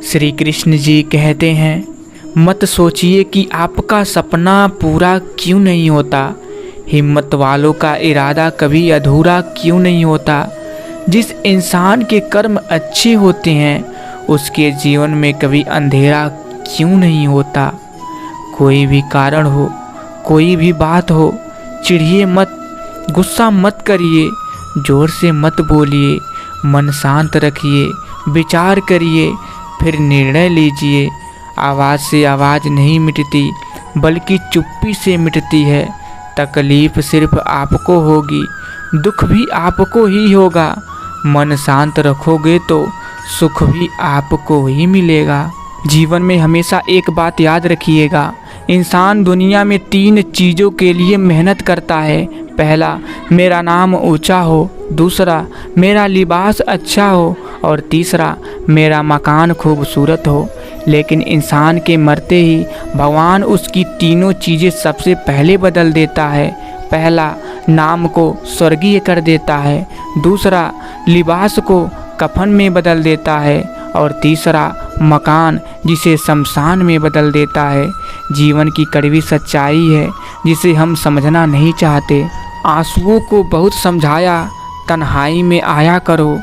श्री कृष्ण जी कहते हैं, मत सोचिए कि आपका सपना पूरा क्यों नहीं होता। हिम्मत वालों का इरादा कभी अधूरा क्यों नहीं होता। जिस इंसान के कर्म अच्छे होते हैं उसके जीवन में कभी अंधेरा क्यों नहीं होता। कोई भी कारण हो, कोई भी बात हो, चिढ़िए मत, गुस्सा मत करिए, जोर से मत बोलिए, मन शांत रखिए, विचार करिए, फिर निर्णय लीजिए। आवाज़ से आवाज़ नहीं मिटती बल्कि चुप्पी से मिटती है। तकलीफ़ सिर्फ आपको होगी, दुख भी आपको ही होगा। मन शांत रखोगे तो सुख भी आपको ही मिलेगा। जीवन में हमेशा एक बात याद रखिएगा, इंसान दुनिया में 3 चीज़ों के लिए मेहनत करता है। पहला, मेरा नाम ऊंचा हो। दूसरा, मेरा लिबास अच्छा हो। और तीसरा, मेरा मकान खूबसूरत हो। लेकिन इंसान के मरते ही भगवान उसकी तीनों चीज़ें सबसे पहले बदल देता है। पहला, नाम को स्वर्गीय कर देता है। दूसरा, लिबास को कफन में बदल देता है। और तीसरा, मकान जिसे शमशान में बदल देता है। जीवन की कड़वी सच्चाई है जिसे हम समझना नहीं चाहते। आंसुओं को बहुत समझाया, तन्हाई में आया करो,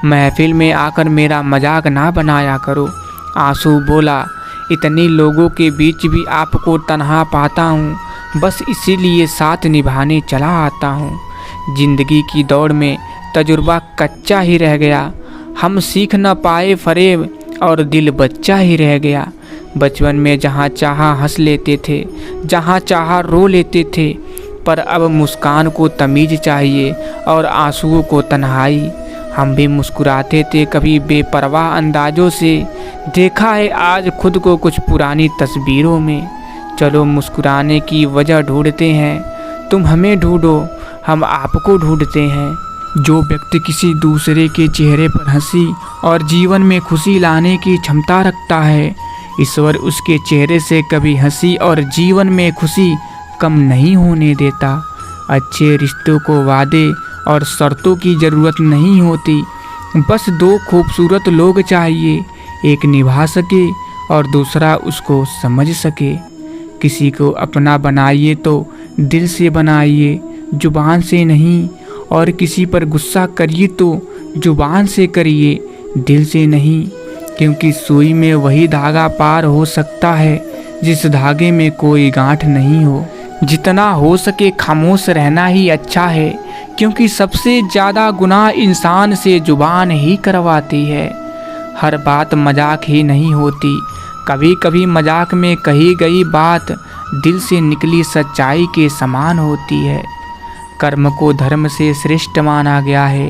महफिल में आकर मेरा मजाक ना बनाया करो। आंसू बोला, इतने लोगों के बीच भी आपको तन्हा पाता हूँ, बस इसीलिए साथ निभाने चला आता हूँ। जिंदगी की दौड़ में तजुर्बा कच्चा ही रह गया, हम सीख न पाए फरेब और दिल बच्चा ही रह गया। बचपन में जहाँ चाहा हंस लेते थे, जहाँ चाहा रो लेते थे, पर अब मुस्कान को तमीज़ चाहिए और आंसुओं को तन्हाई। हम भी मुस्कुराते थे कभी बेपरवाह अंदाज़ों से, देखा है आज खुद को कुछ पुरानी तस्वीरों में। चलो मुस्कुराने की वजह ढूंढते हैं, तुम हमें ढूंढो, हम आपको ढूंढते हैं। जो व्यक्ति किसी दूसरे के चेहरे पर हंसी और जीवन में खुशी लाने की क्षमता रखता है, ईश्वर उसके चेहरे से कभी हंसी और जीवन में खुशी कम नहीं होने देता। अच्छे रिश्तों को वादे और शर्तों की ज़रूरत नहीं होती, बस 2 खूबसूरत लोग चाहिए, एक निभा सके और दूसरा उसको समझ सके। किसी को अपना बनाइए तो दिल से बनाइए, जुबान से नहीं। और किसी पर गुस्सा करिए तो जुबान से करिए, दिल से नहीं। क्योंकि सुई में वही धागा पार हो सकता है जिस धागे में कोई गांठ नहीं हो। जितना हो सके खामोश रहना ही अच्छा है, क्योंकि सबसे ज़्यादा गुनाह इंसान से जुबान ही करवाती है। हर बात मजाक ही नहीं होती, कभी कभी मजाक में कही गई बात दिल से निकली सच्चाई के समान होती है। कर्म को धर्म से श्रेष्ठ माना गया है,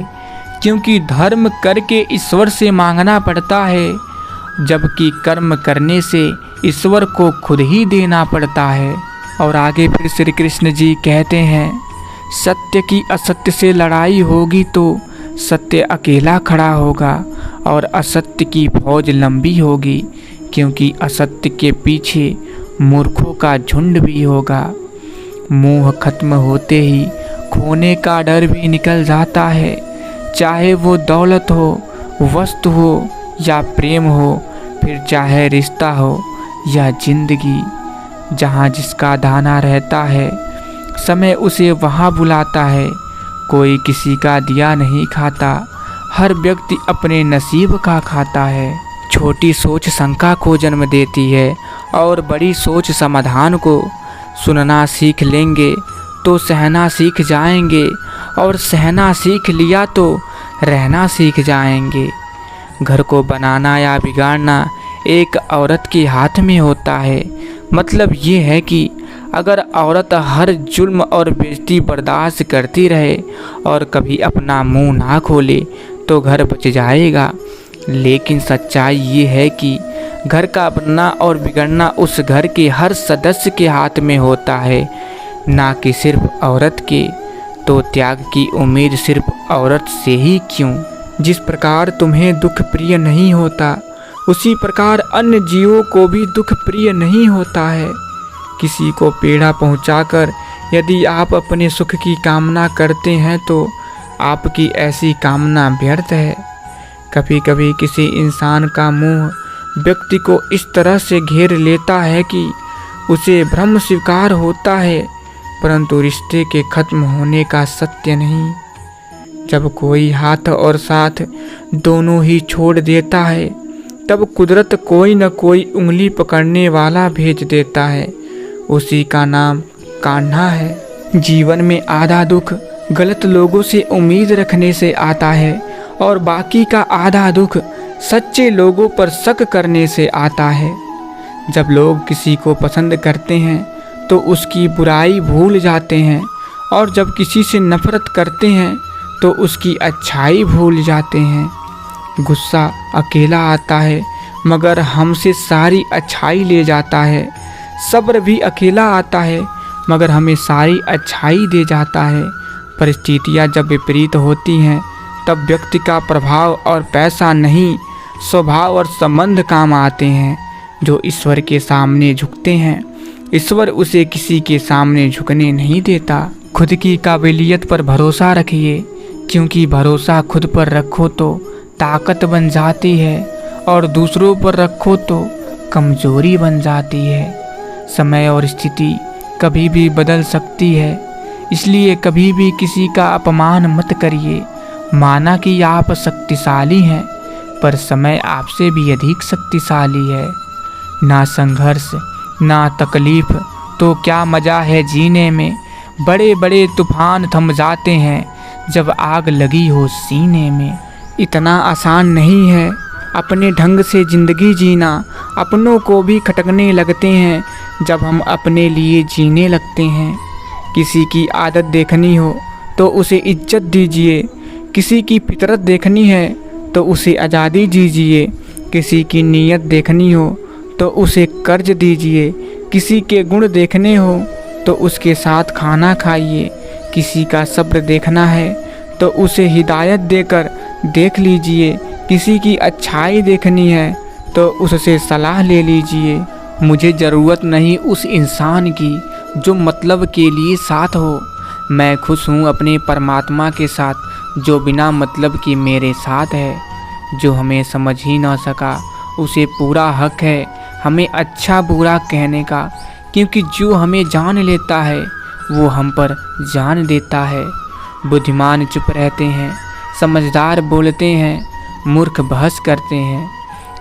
क्योंकि धर्म करके ईश्वर से मांगना पड़ता है, जबकि कर्म करने से ईश्वर को खुद ही देना पड़ता है। और आगे फिर श्री कृष्ण जी कहते हैं, सत्य की असत्य से लड़ाई होगी तो सत्य अकेला खड़ा होगा और असत्य की फौज लंबी होगी, क्योंकि असत्य के पीछे मूर्खों का झुंड भी होगा। मोह खत्म होते ही खोने का डर भी निकल जाता है, चाहे वो दौलत हो, वस्तु हो या प्रेम हो, फिर चाहे रिश्ता हो या जिंदगी। जहाँ जिसका दाना रहता है समय उसे वहाँ बुलाता है। कोई किसी का दिया नहीं खाता, हर व्यक्ति अपने नसीब का खाता है। छोटी सोच शंका को जन्म देती है और बड़ी सोच समाधान को। सुनना सीख लेंगे तो सहना सीख जाएंगे, और सहना सीख लिया तो रहना सीख जाएंगे। घर को बनाना या बिगाड़ना एक औरत के हाथ में होता है। मतलब ये है कि अगर औरत हर जुल्म और बेइज्जती बर्दाश्त करती रहे और कभी अपना मुंह ना खोले तो घर बच जाएगा। लेकिन सच्चाई ये है कि घर का बनना और बिगड़ना उस घर के हर सदस्य के हाथ में होता है, ना कि सिर्फ औरत के। तो त्याग की उम्मीद सिर्फ औरत से ही क्यों? जिस प्रकार तुम्हें दुख प्रिय नहीं होता, उसी प्रकार अन्य जीवों को भी दुख प्रिय नहीं होता है। किसी को पीड़ा पहुंचाकर यदि आप अपने सुख की कामना करते हैं तो आपकी ऐसी कामना व्यर्थ है। कभी कभी किसी इंसान का मुंह व्यक्ति को इस तरह से घेर लेता है कि उसे भ्रम स्वीकार होता है, परंतु रिश्ते के खत्म होने का सत्य नहीं। जब कोई हाथ और साथ दोनों ही छोड़ देता है, तब कुदरत कोई न कोई उंगली पकड़ने वाला भेज देता है। उसी का नाम कान्हा है। जीवन में आधा दुख गलत लोगों से उम्मीद रखने से आता है और बाकी का आधा दुख सच्चे लोगों पर शक करने से आता है। जब लोग किसी को पसंद करते हैं तो उसकी बुराई भूल जाते हैं, और जब किसी से नफरत करते हैं तो उसकी अच्छाई भूल जाते हैं। गुस्सा अकेला आता है मगर हमसे सारी अच्छाई ले जाता है। सब्र भी अकेला आता है मगर हमें सारी अच्छाई दे जाता है। परिस्थितियाँ जब विपरीत होती हैं तब व्यक्ति का प्रभाव और पैसा नहीं, स्वभाव और संबंध काम आते हैं। जो ईश्वर के सामने झुकते हैं, ईश्वर उसे किसी के सामने झुकने नहीं देता। खुद की काबिलियत पर भरोसा रखिए, क्योंकि भरोसा खुद पर रखो तो ताकत बन जाती है और दूसरों पर रखो तो कमजोरी बन जाती है। समय और स्थिति कभी भी बदल सकती है, इसलिए कभी भी किसी का अपमान मत करिए। माना कि आप शक्तिशाली हैं, पर समय आपसे भी अधिक शक्तिशाली है। ना संघर्ष ना तकलीफ तो क्या मज़ा है जीने में। बड़े बड़े तूफान थम जाते हैं जब आग लगी हो सीने में। इतना आसान नहीं है अपने ढंग से ज़िंदगी जीना। अपनों को भी खटकने लगते हैं जब हम अपने लिए जीने लगते हैं। किसी की आदत देखनी हो तो उसे इज्जत दीजिए, किसी की फितरत देखनी है तो उसे आज़ादी दीजिए, किसी की नीयत देखनी हो तो उसे कर्ज दीजिए, किसी के गुण देखने हो तो उसके साथ खाना खाइए, किसी का सब्र देखना है तो उसे हिदायत देकर देख लीजिए, किसी की अच्छाई देखनी है तो उससे सलाह ले लीजिए। मुझे ज़रूरत नहीं उस इंसान की जो मतलब के लिए साथ हो। मैं खुश हूँ अपने परमात्मा के साथ जो बिना मतलब के मेरे साथ है। जो हमें समझ ही ना सका उसे पूरा हक है हमें अच्छा बुरा कहने का, क्योंकि जो हमें जान लेता है वो हम पर जान देता है। बुद्धिमान चुप रहते हैं, समझदार बोलते हैं, मूर्ख बहस करते हैं।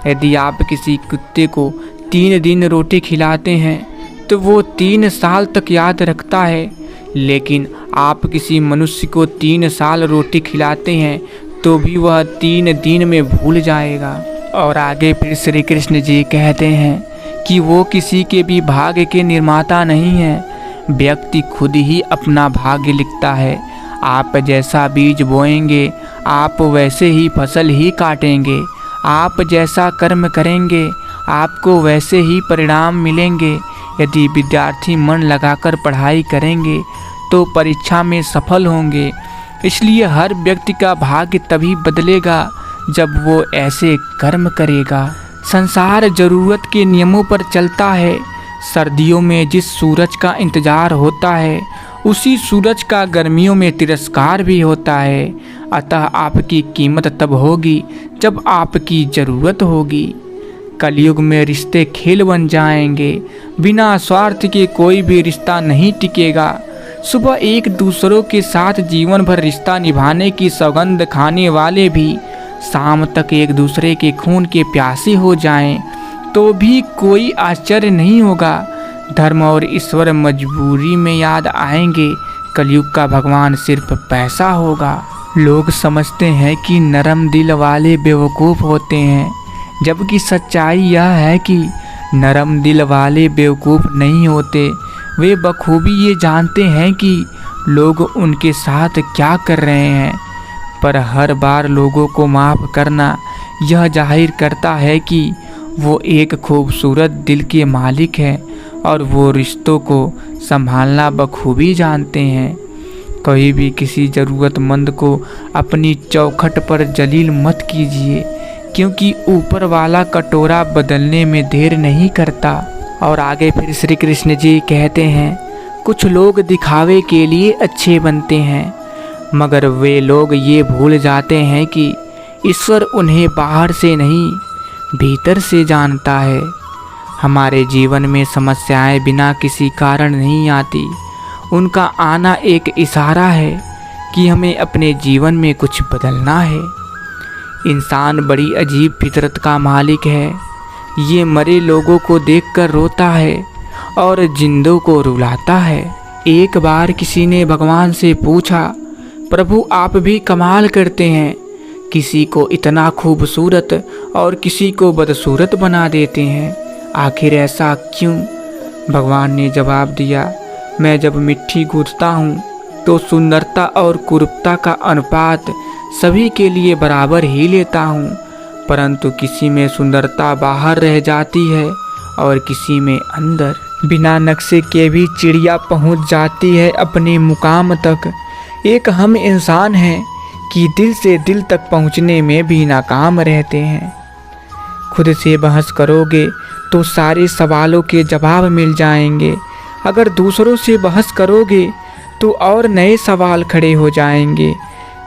यदि आप किसी कुत्ते को 3 दिन रोटी खिलाते हैं तो वो 3 साल तक याद रखता है, लेकिन आप किसी मनुष्य को 3 साल रोटी खिलाते हैं तो भी वह 3 दिन में भूल जाएगा। और आगे फिर श्री कृष्ण जी कहते हैं कि वो किसी के भी भाग्य के निर्माता नहीं है, व्यक्ति खुद ही अपना भाग्य लिखता है। आप जैसा बीज बोएंगे आप वैसे ही फसल ही काटेंगे। आप जैसा कर्म करेंगे आपको वैसे ही परिणाम मिलेंगे। यदि विद्यार्थी मन लगाकर पढ़ाई करेंगे तो परीक्षा में सफल होंगे। इसलिए हर व्यक्ति का भाग्य तभी बदलेगा जब वो ऐसे कर्म करेगा। संसार जरूरत के नियमों पर चलता है। सर्दियों में जिस सूरज का इंतजार होता है उसी सूरज का गर्मियों में तिरस्कार भी होता है। अतः आपकी कीमत तब होगी जब आपकी ज़रूरत होगी। कलयुग में रिश्ते खेल बन जाएंगे। बिना स्वार्थ के कोई भी रिश्ता नहीं टिकेगा। सुबह एक दूसरों के साथ जीवन भर रिश्ता निभाने की सौगंध खाने वाले भी शाम तक एक दूसरे के खून के प्यासे हो जाएं तो भी कोई आश्चर्य नहीं होगा। धर्म और ईश्वर मजबूरी में याद आएंगे। कलयुग का भगवान सिर्फ पैसा होगा। लोग समझते हैं कि नरम दिल वाले बेवकूफ़ होते हैं, जबकि सच्चाई यह है कि नरम दिल वाले बेवकूफ़ नहीं होते। वे बखूबी ये जानते हैं कि लोग उनके साथ क्या कर रहे हैं, पर हर बार लोगों को माफ़ करना यह जाहिर करता है कि वो एक खूबसूरत दिल के मालिक हैं और वो रिश्तों को संभालना बखूबी जानते हैं। कभी भी किसी ज़रूरतमंद को अपनी चौखट पर जलील मत कीजिए, क्योंकि ऊपर वाला कटोरा बदलने में देर नहीं करता। और आगे फिर श्री कृष्ण जी कहते हैं, कुछ लोग दिखावे के लिए अच्छे बनते हैं, मगर वे लोग ये भूल जाते हैं कि ईश्वर उन्हें बाहर से नहीं भीतर से जानता है। हमारे जीवन में समस्याएं बिना किसी कारण नहीं आती, उनका आना एक इशारा है कि हमें अपने जीवन में कुछ बदलना है। इंसान बड़ी अजीब फितरत का मालिक है। ये मरे लोगों को देखकर रोता है और जिंदों को रुलाता है। एक बार किसी ने भगवान से पूछा, प्रभु आप भी कमाल करते हैं, किसी को इतना खूबसूरत और किसी को बदसूरत बना देते हैं, आखिर ऐसा क्यों? भगवान ने जवाब दिया, मैं जब मिट्टी गूंथता हूँ तो सुंदरता और कुरूपता का अनुपात सभी के लिए बराबर ही लेता हूँ, परंतु किसी में सुंदरता बाहर रह जाती है और किसी में अंदर। बिना नक्शे के भी चिड़िया पहुँच जाती है अपने मुकाम तक। एक हम इंसान हैं कि दिल से दिल तक पहुँचने में भी नाकाम रहते हैं। खुद से बहस करोगे तो सारे सवालों के जवाब मिल जाएंगे। अगर दूसरों से बहस करोगे तो और नए सवाल खड़े हो जाएंगे।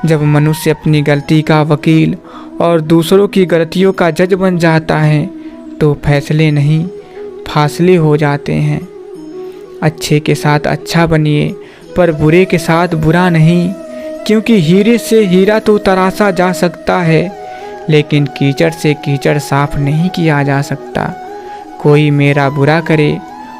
जब मनुष्य अपनी गलती का वकील और दूसरों की गलतियों का जज बन जाता है तो फैसले नहीं, फासले हो जाते हैं। अच्छे के साथ अच्छा बनिए, पर बुरे के साथ बुरा नहीं, क्योंकि हीरे से हीरा तो तराशा जा सकता है, लेकिन कीचड़ से कीचड़ साफ नहीं किया जा सकता। कोई मेरा बुरा करे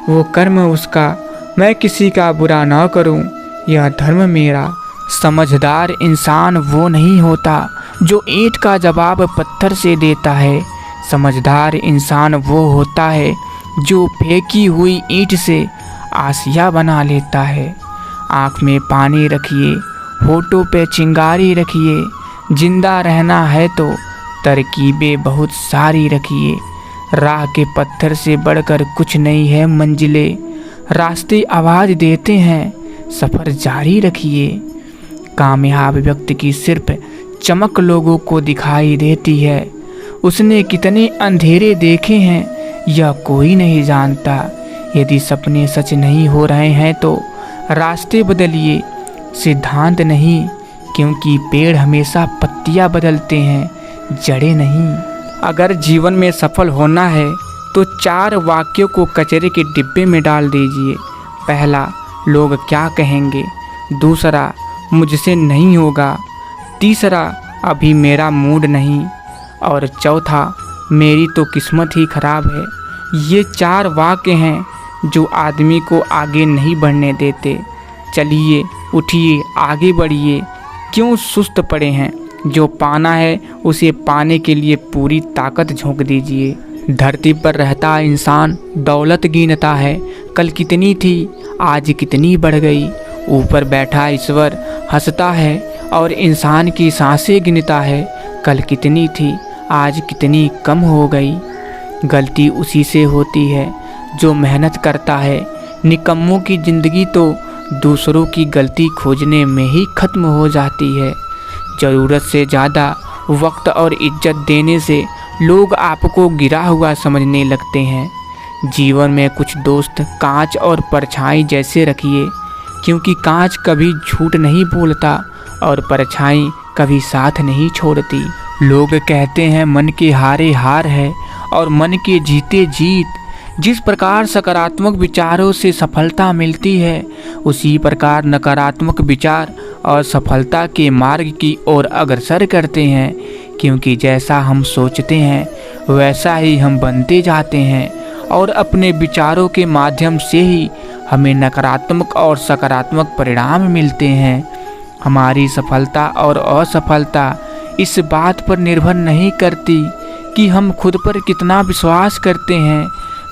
वो कर्म उसका, मैं किसी का बुरा ना करूं, यह धर्म मेरा। समझदार इंसान वो नहीं होता जो ईंट का जवाब पत्थर से देता है। समझदार इंसान वो होता है जो फेंकी हुई ईंट से आसिया बना लेता है। आँख में पानी रखिए, होठों पे चिंगारी रखिए। जिंदा रहना है तो तरकीबें बहुत सारी रखिए। राह के पत्थर से बढ़कर कुछ नहीं है मंजिलें। रास्ते आवाज़ देते हैं, सफ़र जारी रखिए। कामयाब व्यक्ति की सिर्फ चमक लोगों को दिखाई देती है। उसने कितने अंधेरे देखे हैं यह कोई नहीं जानता। यदि सपने सच नहीं हो रहे हैं तो रास्ते बदलिए, सिद्धांत नहीं, क्योंकि पेड़ हमेशा पत्तियां बदलते हैं, जड़ें नहीं। अगर जीवन में सफल होना है तो 4 वाक्यों को कचरे के डिब्बे में डाल दीजिए। पहला, लोग क्या कहेंगे। दूसरा, मुझसे नहीं होगा। तीसरा, अभी मेरा मूड नहीं। और चौथा, मेरी तो किस्मत ही खराब है। ये 4 वाक्य हैं जो आदमी को आगे नहीं बढ़ने देते। चलिए, उठिए, आगे बढ़िए। क्यों सुस्त पड़े हैं? जो पाना है उसे पाने के लिए पूरी ताकत झोंक दीजिए। धरती पर रहता इंसान दौलत गिनता है, कल कितनी थी, आज कितनी बढ़ गई। ऊपर बैठा ईश्वर हंसता है और इंसान की सांसें गिनता है, कल कितनी थी, आज कितनी कम हो गई। गलती उसी से होती है जो मेहनत करता है। निकम्मों की ज़िंदगी तो दूसरों की गलती खोजने में ही ख़त्म हो जाती है। ज़रूरत से ज़्यादा वक्त और इज्जत देने से लोग आपको गिरा हुआ समझने लगते हैं। जीवन में कुछ दोस्त कांच और परछाई जैसे रखिए, क्योंकि कांच कभी झूठ नहीं बोलता और परछाई कभी साथ नहीं छोड़ती। लोग कहते हैं मन के हारे हार है और मन के जीते जीत। जिस प्रकार सकारात्मक विचारों से सफलता मिलती है, उसी प्रकार नकारात्मक विचार और सफलता के मार्ग की ओर अग्रसर करते हैं, क्योंकि जैसा हम सोचते हैं वैसा ही हम बनते जाते हैं और अपने विचारों के माध्यम से ही हमें नकारात्मक और सकारात्मक परिणाम मिलते हैं। हमारी सफलता और असफलता इस बात पर निर्भर नहीं करती कि हम खुद पर कितना विश्वास करते हैं।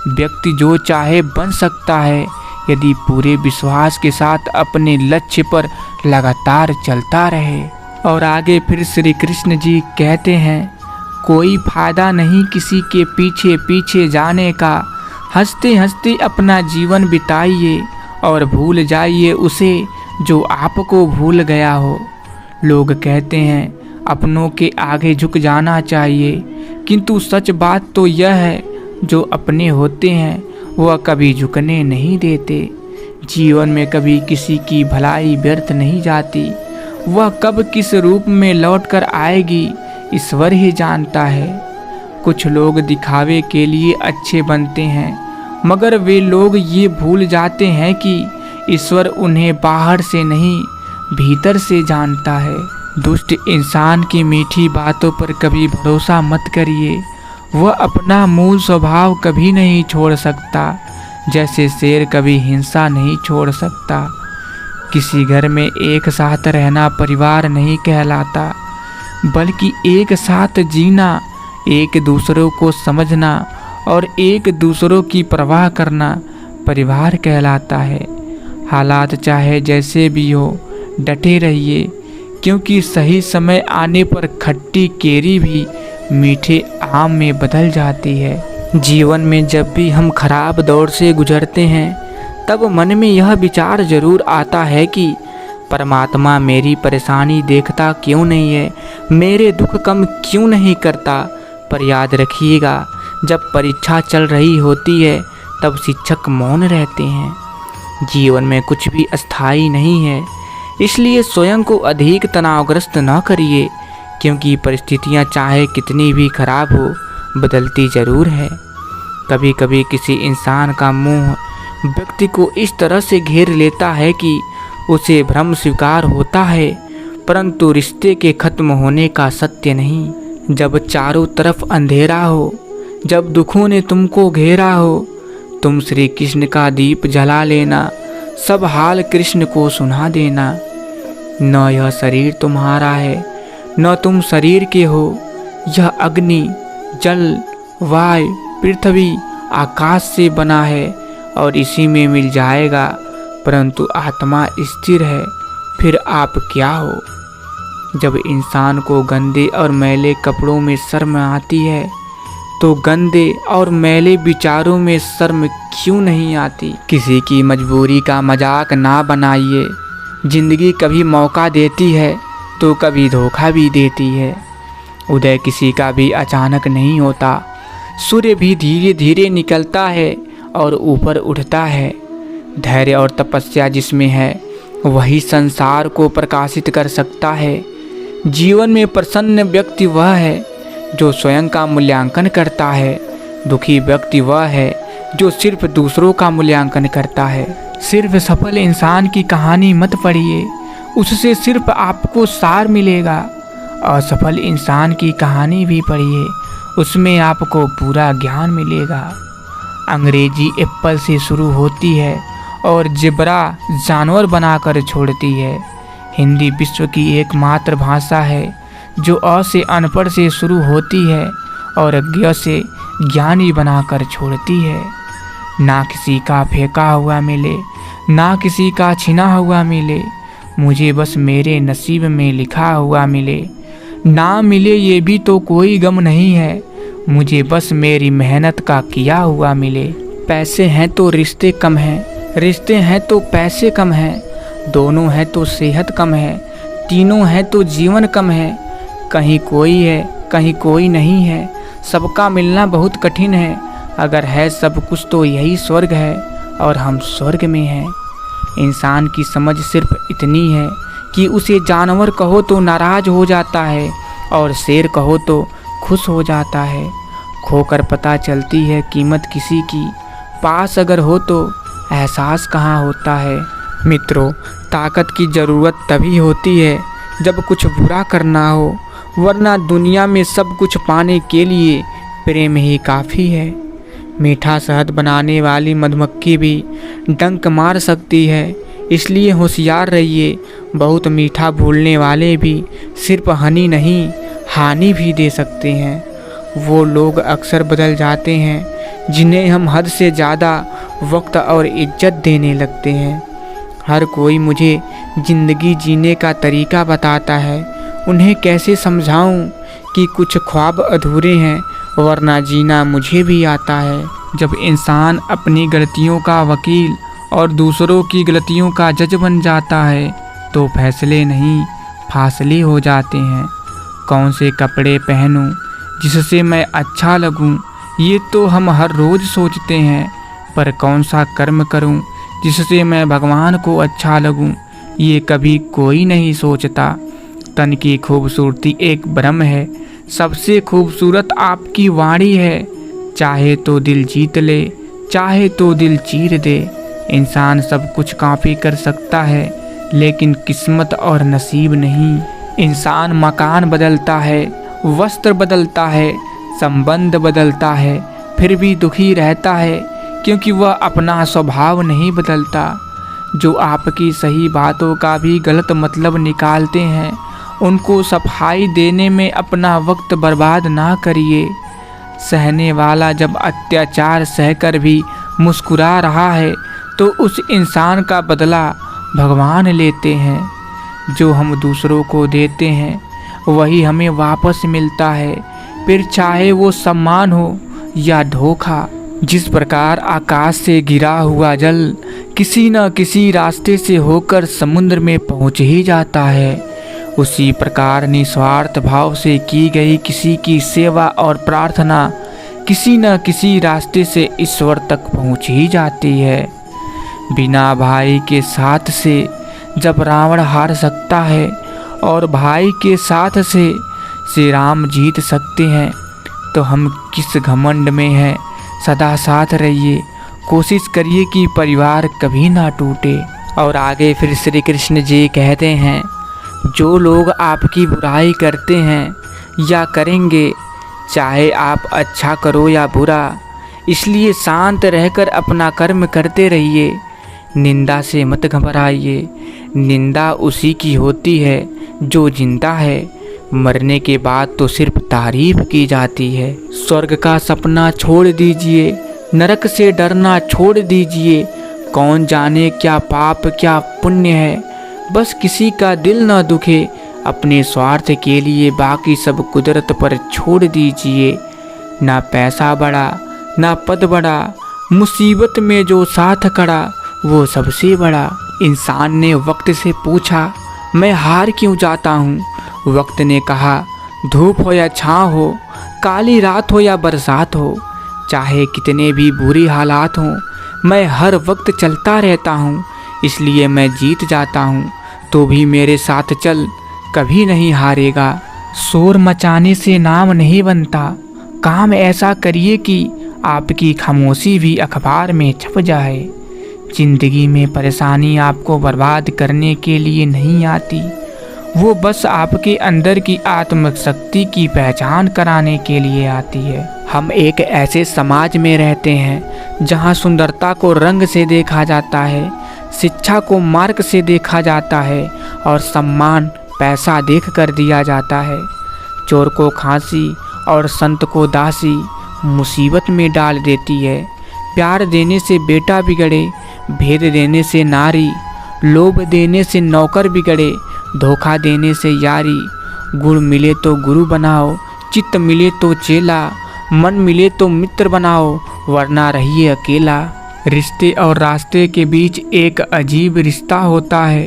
व्यक्ति जो चाहे बन सकता है यदि पूरे विश्वास के साथ अपने लक्ष्य पर लगातार चलता रहे। और आगे फिर श्री कृष्ण जी कहते हैं, कोई फायदा नहीं किसी के पीछे पीछे जाने का। हंसते हंसते अपना जीवन बिताइए और भूल जाइए उसे जो आपको भूल गया हो। लोग कहते हैं अपनों के आगे झुक जाना चाहिए, किंतु सच बात तो यह है जो अपने होते हैं वह कभी झुकने नहीं देते। जीवन में कभी किसी की भलाई व्यर्थ नहीं जाती। वह कब किस रूप में लौट कर आएगी ईश्वर ही जानता है। कुछ लोग दिखावे के लिए अच्छे बनते हैं, मगर वे लोग ये भूल जाते हैं कि ईश्वर उन्हें बाहर से नहीं भीतर से जानता है। दुष्ट इंसान की मीठी बातों पर कभी भरोसा मत करिए, वह अपना मूल स्वभाव कभी नहीं छोड़ सकता, जैसे शेर कभी हिंसा नहीं छोड़ सकता। किसी घर में एक साथ रहना परिवार नहीं कहलाता, बल्कि एक साथ जीना, एक दूसरों को समझना और एक दूसरों की परवाह करना परिवार कहलाता है। हालात चाहे जैसे भी हो, डटे रहिए, क्योंकि सही समय आने पर खट्टी केरी भी मीठे आम में बदल जाती है। जीवन में जब भी हम खराब दौर से गुजरते हैं, तब मन में यह विचार जरूर आता है कि परमात्मा मेरी परेशानी देखता क्यों नहीं है, मेरे दुख कम क्यों नहीं करता। पर याद रखिएगा, जब परीक्षा चल रही होती है तब शिक्षक मौन रहते हैं। जीवन में कुछ भी अस्थायी नहीं है, इसलिए स्वयं को अधिक तनावग्रस्त न करिए, क्योंकि परिस्थितियां चाहे कितनी भी खराब हो, बदलती ज़रूर है। कभी कभी किसी इंसान का मोह व्यक्ति को इस तरह से घेर लेता है कि उसे भ्रम स्वीकार होता है, परंतु रिश्ते के खत्म होने का सत्य नहीं। जब चारों तरफ अंधेरा हो, जब दुखों ने तुमको घेरा हो, तुम श्री कृष्ण का दीप जला लेना, सब हाल कृष्ण को सुना देना। न यह शरीर तुम्हारा है, न तुम शरीर के हो। यह अग्नि, जल, वायु, पृथ्वी, आकाश से बना है और इसी में मिल जाएगा, परंतु आत्मा स्थिर है। फिर आप क्या हो? जब इंसान को गंदे और मैले कपड़ों में शर्म आती है, तो गंदे और मैले विचारों में शर्म क्यों नहीं आती? किसी की मजबूरी का मजाक ना बनाइए। जिंदगी कभी मौका देती है तो कभी धोखा भी देती है। उदय किसी का भी अचानक नहीं होता। सूर्य भी धीरे धीरे निकलता है और ऊपर उठता है। धैर्य और तपस्या जिसमें है, वही संसार को प्रकाशित कर सकता है। जीवन में प्रसन्न व्यक्ति वह है जो स्वयं का मूल्यांकन करता है। दुखी व्यक्ति वह है जो सिर्फ दूसरों का मूल्यांकन करता है। सिर्फ सफल इंसान की कहानी मत पढ़िए, उससे सिर्फ आपको सार मिलेगा। असफल इंसान की कहानी भी पढ़िए, उसमें आपको पूरा ज्ञान मिलेगा। अंग्रेजी एप्पल से शुरू होती है और ज़ेब्रा जानवर बनाकर छोड़ती है। हिंदी विश्व की एकमात्र भाषा है जो अ से अनपढ़ से शुरू होती है और ज्ञ से ज्ञानी बनाकर छोड़ती है। ना किसी का फेंका हुआ मिले, ना किसी का छिना हुआ मिले, मुझे बस मेरे नसीब में लिखा हुआ मिले। ना मिले ये भी तो कोई गम नहीं है, मुझे बस मेरी मेहनत का किया हुआ मिले। पैसे हैं तो रिश्ते कम हैं, रिश्ते हैं तो पैसे कम हैं, दोनों हैं तो सेहत कम है, तीनों हैं तो जीवन कम है। कहीं कोई है, कहीं कोई नहीं है, सबका मिलना बहुत कठिन है। अगर है सब कुछ तो यही स्वर्ग है और हम स्वर्ग में हैं। इंसान की समझ सिर्फ इतनी है कि उसे जानवर कहो तो नाराज हो जाता है और शेर कहो तो खुश हो जाता है। खोकर पता चलती है कीमत किसी की, पास अगर हो तो एहसास कहाँ होता है। मित्रों, ताकत की ज़रूरत तभी होती है जब कुछ बुरा करना हो, वरना दुनिया में सब कुछ पाने के लिए प्रेम ही काफ़ी है। मीठा शहद बनाने वाली मधुमक्खी भी डंक मार सकती है, इसलिए होशियार रहिए। बहुत मीठा भूलने वाले भी सिर्फ हनी नहीं, हानि भी दे सकते हैं। वो लोग अक्सर बदल जाते हैं जिन्हें हम हद से ज़्यादा वक्त और इज्जत देने लगते हैं। हर कोई मुझे ज़िंदगी जीने का तरीका बताता है, उन्हें कैसे समझाऊं कि कुछ ख्वाब अधूरे हैं, वरना जीना मुझे भी आता है। जब इंसान अपनी गलतियों का वकील और दूसरों की गलतियों का जज बन जाता है, तो फैसले नहीं फासले हो जाते हैं। कौन से कपड़े पहनूं जिससे मैं अच्छा लगूं, ये तो हम हर रोज़ सोचते हैं, पर कौन सा कर्म करूं जिससे मैं भगवान को अच्छा लगूं, ये कभी कोई नहीं सोचता। तन की खूबसूरती एक भ्रम है सबसे खूबसूरत आपकी वाणी है। चाहे तो दिल जीत ले, चाहे तो दिल चीर दे। इंसान सब कुछ कॉपी कर सकता है, लेकिन किस्मत और नसीब नहीं। इंसान मकान बदलता है, वस्त्र बदलता है, संबंध बदलता है, फिर भी दुखी रहता है, क्योंकि वह अपना स्वभाव नहीं बदलता। जो आपकी सही बातों का भी गलत मतलब निकालते हैं, उनको सफाई देने में अपना वक्त बर्बाद ना करिए। सहने वाला जब अत्याचार सहकर भी मुस्कुरा रहा है, तो उस इंसान का बदला भगवान लेते हैं। जो हम दूसरों को देते हैं, वही हमें वापस मिलता है, फिर चाहे वो सम्मान हो या धोखा। जिस प्रकार आकाश से गिरा हुआ जल किसी न किसी रास्ते से होकर समुद्र में पहुंच ही जाता है, उसी प्रकार निस्वार्थ भाव से की गई किसी की सेवा और प्रार्थना किसी न किसी रास्ते से ईश्वर तक पहुंच ही जाती है। बिना भाई के साथ से जब रावण हार सकता है और भाई के साथ से श्री राम जीत सकते हैं, तो हम किस घमंड में हैं। सदा साथ रहिए, कोशिश करिए कि परिवार कभी ना टूटे। और आगे फिर श्री कृष्ण जी कहते हैं, जो लोग आपकी बुराई करते हैं या करेंगे, चाहे आप अच्छा करो या बुरा, इसलिए शांत रहकर अपना कर्म करते रहिए। निंदा से मत घबराइए, निंदा उसी की होती है जो जिंदा है। मरने के बाद तो सिर्फ तारीफ की जाती है। स्वर्ग का सपना छोड़ दीजिए, नरक से डरना छोड़ दीजिए। कौन जाने क्या पाप क्या पुण्य है, बस किसी का दिल ना दुखे। अपने स्वार्थ के लिए बाकी सब कुदरत पर छोड़ दीजिए। ना पैसा बड़ा ना पद बड़ा, मुसीबत में जो साथ खड़ा वो सबसे बड़ा। इंसान ने वक्त से पूछा, मैं हार क्यों जाता हूँ? वक्त ने कहा, धूप हो या छाँव हो, काली रात हो या बरसात हो, चाहे कितने भी बुरी हालात हों, मैं हर वक्त चलता रहता हूँ। इसलिए मैं जीत जाता हूँ, तो भी मेरे साथ चल, कभी नहीं हारेगा। शोर मचाने से नाम नहीं बनता, काम ऐसा करिए कि आपकी खामोशी भी अखबार में छप जाए। जिंदगी में परेशानी आपको बर्बाद करने के लिए नहीं आती, वो बस आपके अंदर की आत्मशक्ति की पहचान कराने के लिए आती है। हम एक ऐसे समाज में रहते हैं जहाँ सुंदरता को रंग से देखा जाता है, शिक्षा को मार्क से देखा जाता है और सम्मान पैसा देख कर दिया जाता है। चोर को फांसी और संत को दासी मुसीबत में डाल देती है। प्यार देने से बेटा बिगड़े, भेद देने से नारी, लोभ देने से नौकर बिगड़े, धोखा देने से यारी। गुण मिले तो गुरु बनाओ, चित्त मिले तो चेला, मन मिले तो मित्र बनाओ, वरना रहिए अकेला। रिश्ते और रास्ते के बीच एक अजीब रिश्ता होता है।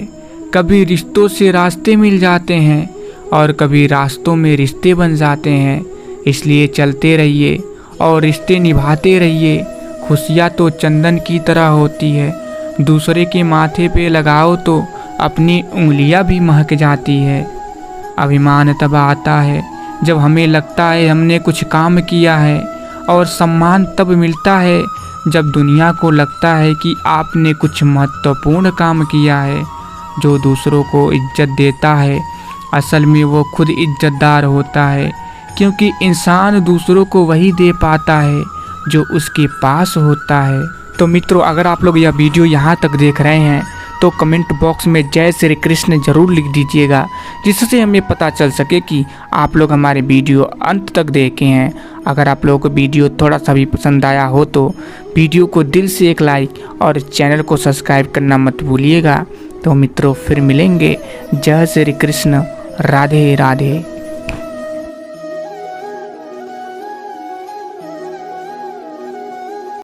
कभी रिश्तों से रास्ते मिल जाते हैं और कभी रास्तों में रिश्ते बन जाते हैं। इसलिए चलते रहिए और रिश्ते निभाते रहिए। खुशियाँ तो चंदन की तरह होती है, दूसरे के माथे पे लगाओ तो अपनी उंगलियां भी महक जाती है। अभिमान तब आता है जब हमें लगता है हमने कुछ काम किया है, और सम्मान तब मिलता है जब दुनिया को लगता है कि आपने कुछ महत्वपूर्ण काम किया है। जो दूसरों को इज्जत देता है, असल में वो खुद इज्जतदार होता है, क्योंकि इंसान दूसरों को वही दे पाता है जो उसके पास होता है। तो मित्रों, अगर आप लोग यह वीडियो यहाँ तक देख रहे हैं तो कमेंट बॉक्स में जय श्री कृष्ण जरूर लिख दीजिएगा, जिससे हमें पता चल सके कि आप लोग हमारे वीडियो अंत तक देखे हैं। अगर आप लोगों को वीडियो थोड़ा सा भी पसंद आया हो तो वीडियो को दिल से एक लाइक और चैनल को सब्सक्राइब करना मत भूलिएगा। तो मित्रों, फिर मिलेंगे। जय श्री कृष्ण, राधे राधे।